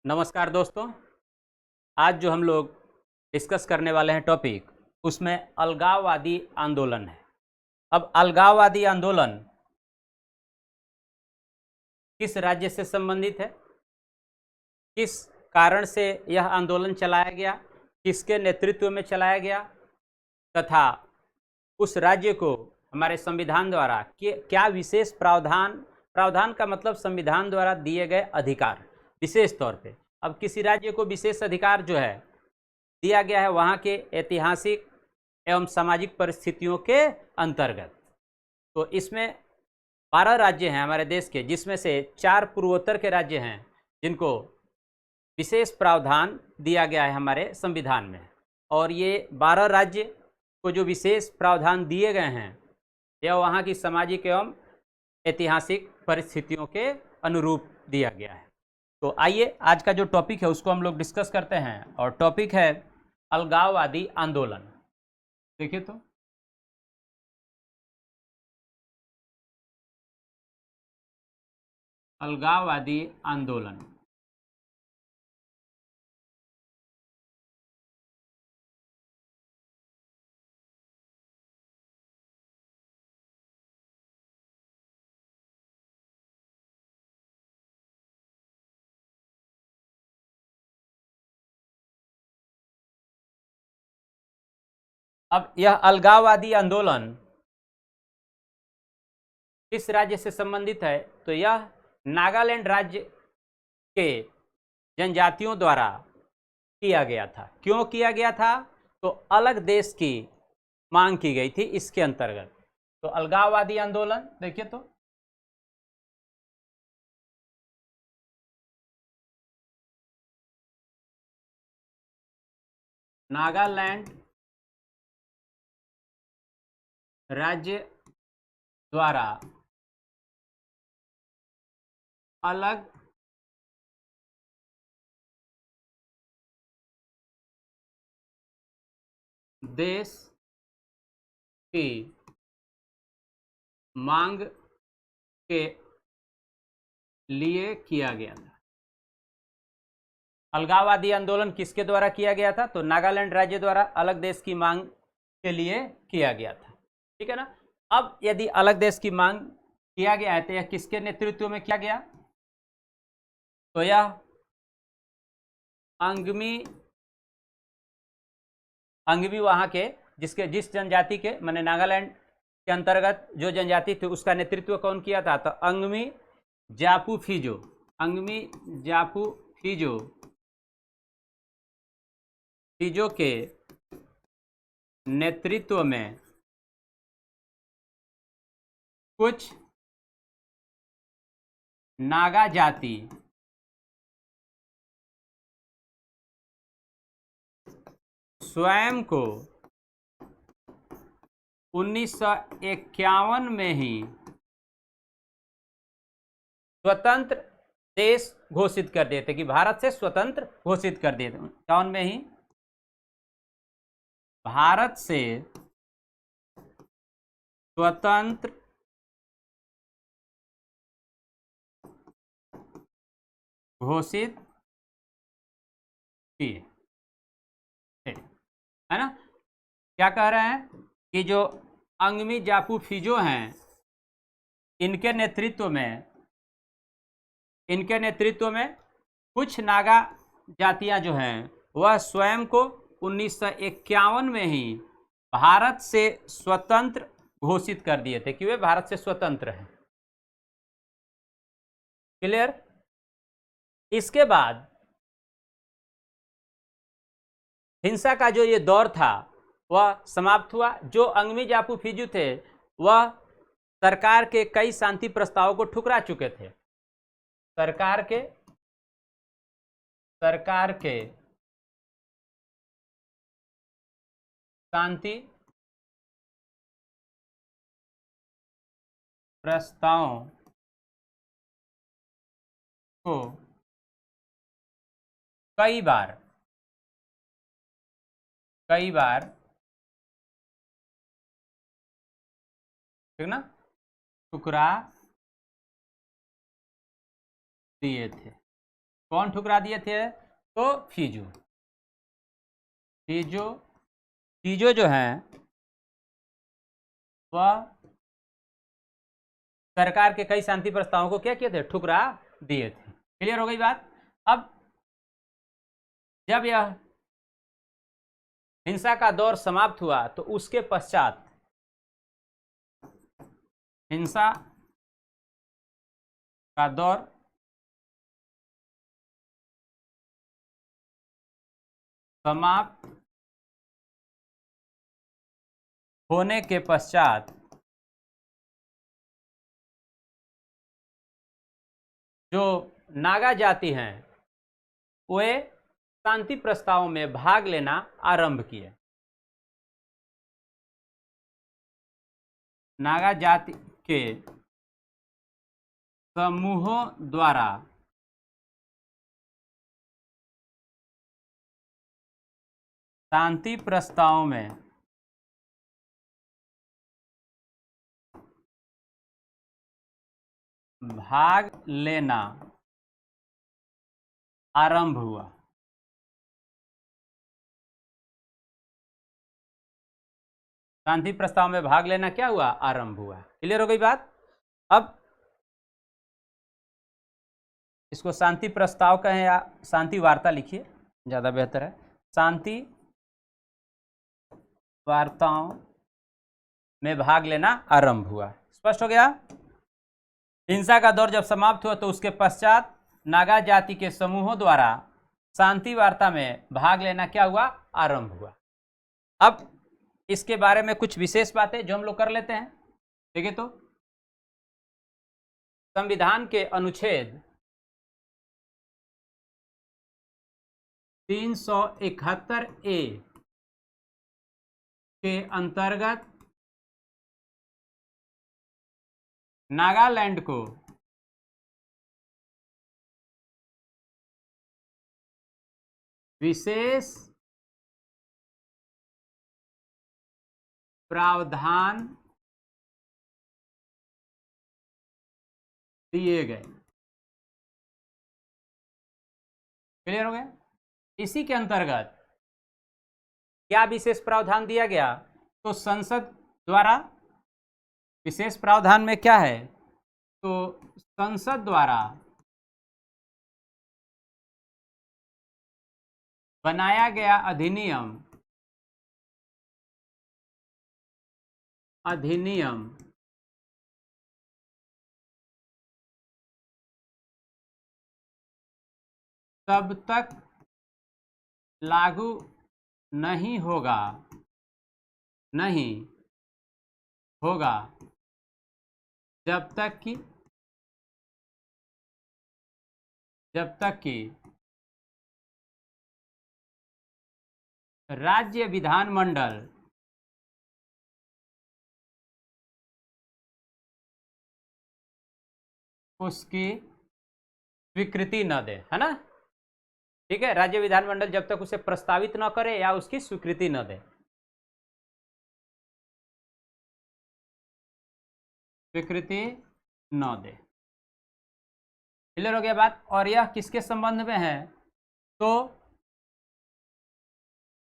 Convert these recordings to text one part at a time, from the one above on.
नमस्कार दोस्तों। आज जो हम लोग डिस्कस करने वाले हैं टॉपिक, उसमें अलगाववादी आंदोलन है। अब अलगाववादी आंदोलन किस राज्य से संबंधित है, किस कारण से यह आंदोलन चलाया गया, किसके नेतृत्व में चलाया गया, तथा उस राज्य को हमारे संविधान द्वारा क्या विशेष प्रावधान का मतलब संविधान द्वारा दिए गए अधिकार विशेष तौर पे। अब किसी राज्य को विशेष अधिकार जो है दिया गया है वहाँ के ऐतिहासिक एवं सामाजिक परिस्थितियों के अंतर्गत। तो इसमें 12 राज्य हैं हमारे देश के, जिसमें से 4 पूर्वोत्तर के राज्य हैं जिनको विशेष प्रावधान दिया गया है हमारे संविधान में। और ये 12 राज्य को जो विशेष प्रावधान दिए गए हैं यह वहाँ की सामाजिक एवं ऐतिहासिक परिस्थितियों के अनुरूप दिया गया है। तो आइए आज का जो टॉपिक है उसको हम लोग डिस्कस करते हैं, और टॉपिक है अलगाववादी आंदोलन। देखिए तो अलगाववादी आंदोलन। अब यह अलगाववादी आंदोलन किस राज्य से संबंधित है, तो यह नागालैंड राज्य के जनजातियों द्वारा किया गया था। क्यों किया गया था, तो अलग देश की मांग की गई थी इसके अंतर्गत। तो अलगाववादी आंदोलन देखिए तो नागालैंड राज्य द्वारा अलग देश की मांग के लिए किया गया था। अलगाववादी आंदोलन किसके द्वारा किया गया था, तो नागालैंड राज्य द्वारा अलग देश की मांग के लिए किया गया था। ठीक है ना। अब यदि अलग देश की मांग किया गया है तो यह किसके नेतृत्व में किया गया, तो यह अंगमी वहां के जिस जनजाति के माने नागालैंड के अंतर्गत जो जनजाति थी उसका नेतृत्व कौन किया था, तो अंगमी जापू फिजो के नेतृत्व में कुछ नागा जाति स्वयं को 1951 में ही स्वतंत्र देश घोषित कर दिए थे, कि भारत से स्वतंत्र घोषित कर दिए थे। 51 में ही भारत से स्वतंत्र घोषित किए, है ना। क्या कह रहे हैं कि जो अंगमी जापू फिजो हैं इनके नेतृत्व में कुछ नागा जातियां जो हैं वह स्वयं को 1951 में ही भारत से स्वतंत्र घोषित कर दिए थे, कि वे भारत से स्वतंत्र हैं। क्लियर। इसके बाद हिंसा का जो ये दौर था वह समाप्त हुआ। जो अंगमी जापू फिजू थे वह सरकार के कई शांति प्रस्तावों को ठुकरा चुके थे। सरकार के शांति प्रस्तावों को कई बार ठीक ना ठुकरा दिए थे। कौन ठुकरा दिए थे? तो फीजो। फीजो जो हैं वह सरकार के कई शांति प्रस्तावों को क्या किए थे? ठुकरा दिए थे। क्लियर हो गई बात? अब जब यह हिंसा का दौर समाप्त हुआ तो उसके पश्चात हिंसा का दौर समाप्त होने के पश्चात जो नागा जाति हैं वे शांति प्रस्तावों में भाग लेना आरंभ किए। नागा जाति के समूहों द्वारा शांति प्रस्तावों में भाग लेना आरंभ हुआ। शांति प्रस्ताव में भाग लेना क्या हुआ? आरंभ हुआ। क्लियर हो गई बात? अब इसको शांति प्रस्ताव कहें या शांति वार्ता लिखिए, ज्यादा बेहतर है। शांति वार्ताओं में भाग लेना आरंभ हुआ। स्पष्ट हो गया? हिंसा का दौर जब समाप्त हुआ तो उसके पश्चात नागा जाति के समूहों द्वारा शांति वार्ता में भाग लेना क्या हुआ? आरंभ हुआ। अब इसके बारे में कुछ विशेष बातें जो हम लोग कर लेते हैं। देखिए तो संविधान के अनुच्छेद 371A के अंतर्गत नागालैंड को विशेष प्रावधान दिए गए। क्लियर हो गया? इसी के अंतर्गत क्या विशेष प्रावधान दिया गया? तो संसद द्वारा विशेष प्रावधान में क्या है? तो संसद द्वारा बनाया गया अधिनियम तब तक लागू नहीं होगा जब तक कि राज्य विधानमंडल उसकी स्वीकृति न दे, है ना? ठीक है, राज्य विधानमंडल जब तक उसे प्रस्तावित न करे या उसकी स्वीकृति न दे, स्वीकृति न दे। क्लियर हो गया बात? और यह किसके संबंध में है? तो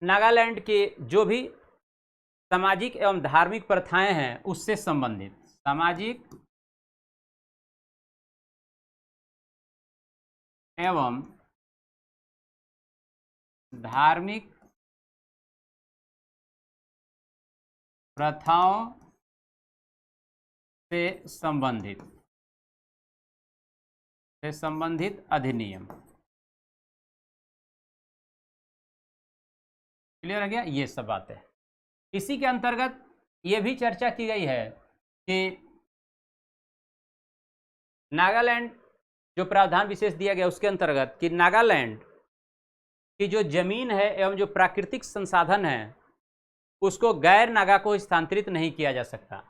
नागालैंड के जो भी सामाजिक एवं धार्मिक प्रथाएं हैं उससे संबंधित सामाजिक एवं धार्मिक प्रथाओं से संबंधित अधिनियम। क्लियर हो गया? ये सब बातें इसी के अंतर्गत ये भी चर्चा की गई है कि नागालैंड जो प्रावधान विशेष दिया गया उसके अंतर्गत कि नागालैंड की जो जमीन है एवं जो प्राकृतिक संसाधन है उसको गैर नागा को हस्तांतरित नहीं किया जा सकता।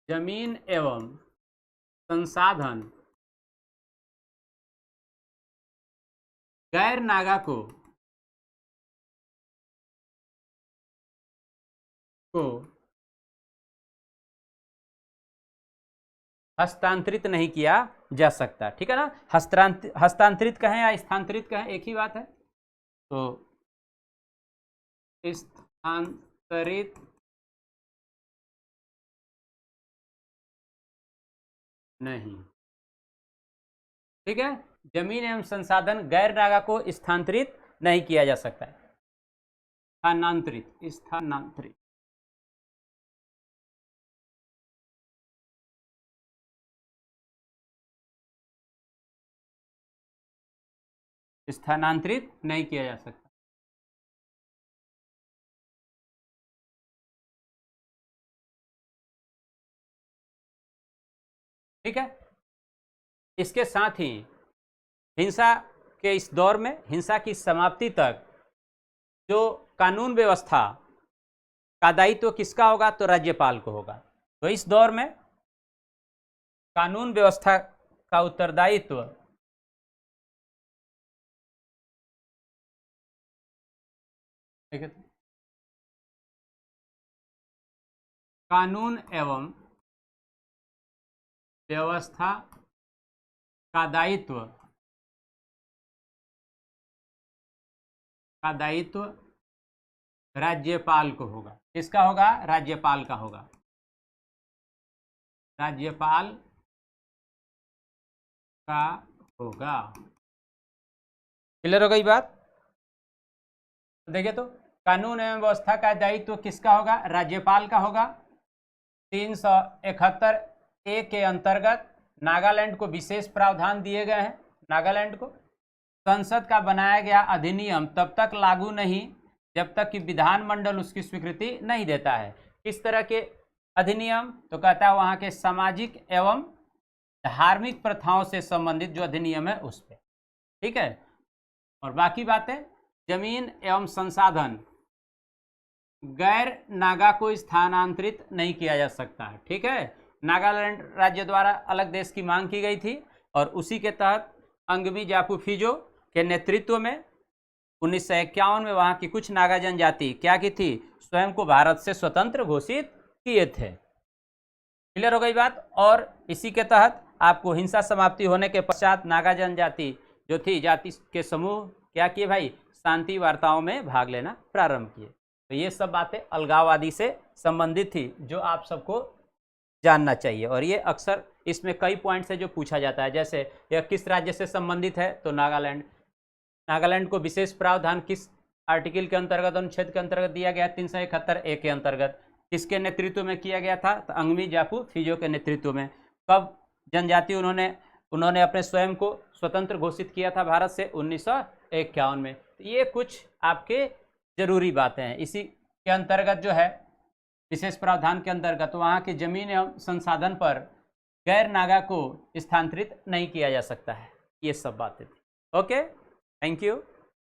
जमीन एवं संसाधन गैर नागा को हस्तांतरित नहीं किया जा सकता, ठीक है ना। हस्तांतरित कहें या स्थानांतरित कहें एक ही बात है। तो स्थानांतरित नहीं, ठीक है। जमीन एवं संसाधन गैर नागा को स्थानांतरित नहीं किया जा सकता है। स्थानांतरित, स्थानांतरित, स्थानांतरित नहीं किया जा सकता। ठीक है। इसके साथ ही हिंसा के इस दौर में, हिंसा की समाप्ति तक जो कानून व्यवस्था का दायित्व किसका होगा, तो राज्यपाल को होगा। तो इस दौर में कानून व्यवस्था का उत्तरदायित्व कानून एवं व्यवस्था का दायित्व राज्यपाल को होगा। किसका होगा, राज्यपाल का होगा। राज्यपाल का होगा। क्लियर हो गई बात। देखिए तो कानून एवं व्यवस्था का दायित्व किसका होगा, राज्यपाल का होगा। 371 ए के अंतर्गत नागालैंड को विशेष प्रावधान दिए गए हैं। नागालैंड को संसद का बनाया गया अधिनियम तब तक लागू नहीं जब तक कि विधानमंडल उसकी स्वीकृति नहीं देता है। किस तरह के अधिनियम, तो कहता है वहाँ के सामाजिक एवं धार्मिक प्रथाओं से संबंधित जो अधिनियम है उस पर, ठीक है। और बाकी बातें, जमीन एवं संसाधन गैर नागा को स्थानांतरित नहीं किया जा सकता है, ठीक है। नागालैंड राज्य द्वारा अलग देश की मांग की गई थी और उसी के तहत अंगमी जापू फिजो के नेतृत्व में 1951 में वहाँ की कुछ नागा जनजाति क्या की थी, स्वयं को भारत से स्वतंत्र घोषित किए थे। क्लियर हो गई बात। और इसी के तहत आपको हिंसा समाप्ति होने के पश्चात नागा जनजाति जो थी, जाति के समूह क्या किए भाई, शांति वार्ताओं में भाग लेना प्रारंभ किए। तो ये सब बातें अलगाववादी से संबंधित थी जो आप सबको जानना चाहिए। और ये अक्सर इसमें कई पॉइंट से जो पूछा जाता है, जैसे यह किस राज्य से संबंधित है, तो नागालैंड। नागालैंड को विशेष प्रावधान किस आर्टिकल के अंतर्गत, अनुच्छेद के अंतर्गत दिया गया, 371 ए के अंतर्गत। किसके नेतृत्व में किया गया था, तो अंगमी जापू फिजो के नेतृत्व में। कब जनजाति उन्होंने अपने स्वयं को स्वतंत्र घोषित किया था भारत से, 1951 में। तो ये कुछ आपके जरूरी बातें हैं। इसी के अंतर्गत जो है विशेष प्रावधान के अंतर्गत वहाँ की जमीन एवं संसाधन पर गैर नागा को स्थानांतरित नहीं किया जा सकता है। ये सब बातें थी। Okay, thank you.